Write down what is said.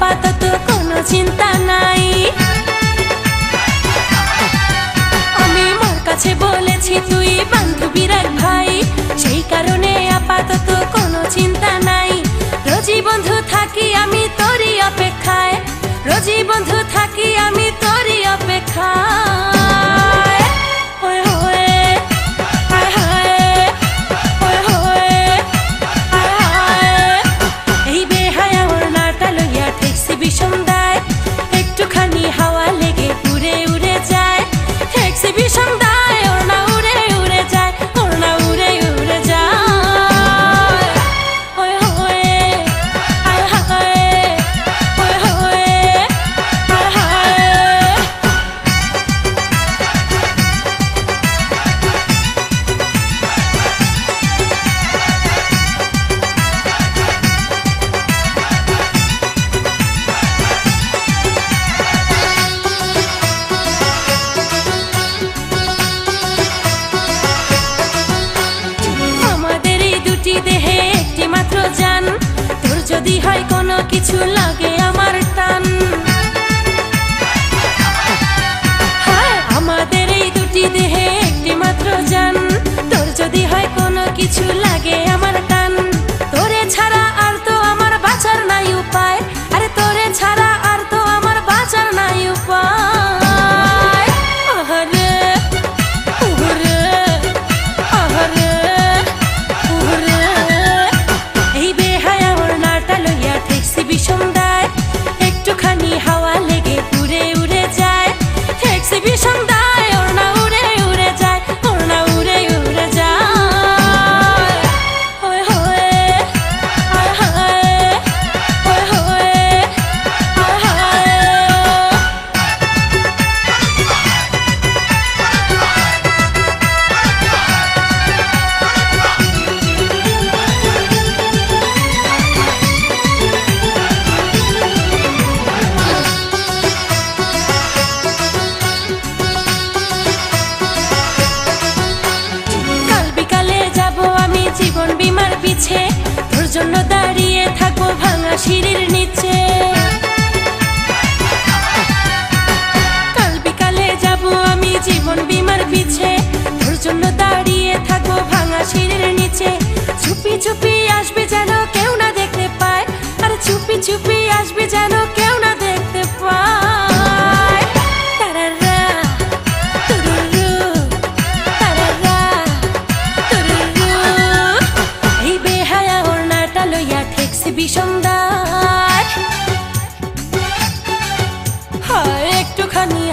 আপাতত কোনো চিন্তা নাই। আমি মোর কাছে বলেছি তুই বান্ধবীর এক ভাই, সেই কারণে আপাতত কোনো চিন্তা নাই। রোজই বন্ধু থাকি আমি তোরই অপেক্ষায়, রোজই বন্ধু থাকি আমি তোরই অপেক্ষায়। এই বেহায়া ওড়নাটা লইয়া ঠেকছি বিষম দায়, একটুখানি হাওয়া লেগে উড়ে উড়ে যায়। ঠেকছি বিষম দায়, ওড়না উড়ে উড়ে যায়, ওড়না উড়ে উড়ে যায়। দেহে একটি মাত্র জান, তোর যদি হয় কোনো কিছু লাগে আমার টান। আমাদের এই দুটি দেহে একটি মাত্র জান, তোর যদি হয় কোনো কিছু লাগে আমার টান। তোরে ছাড়া আর তো আমার বাঁচার নাই উপায়, আরে তোরে ছাড়া আর তো আমার বাঁচার নাই উপায়। বিষম দায়, একটুখানি হাওয়া লেগে উড়ে উড়ে যায়। ঠেকছি বিষম দায়, ওড়না উড়ে উড়ে যায়, ওড়না উড়ে উড়ে যায়। জীবন বিমার পিছে তোর জন্য দাঁড়িয়ে থাকবো ভাঙা সিঁড়ির নিচে। কাল বিকালে যাবো আমি জীবন বিমার পিছে, তোর জন্য দাঁড়িয়ে থাকবো ভাঙা সিঁড়ির নিচে। চুপি চুপি আসবে যেন কেউ না দেখতে পায়, আর চুপি চুপি আসবে যেন কেউ না দেখতে পায়। বিষম দায়, একটুখানি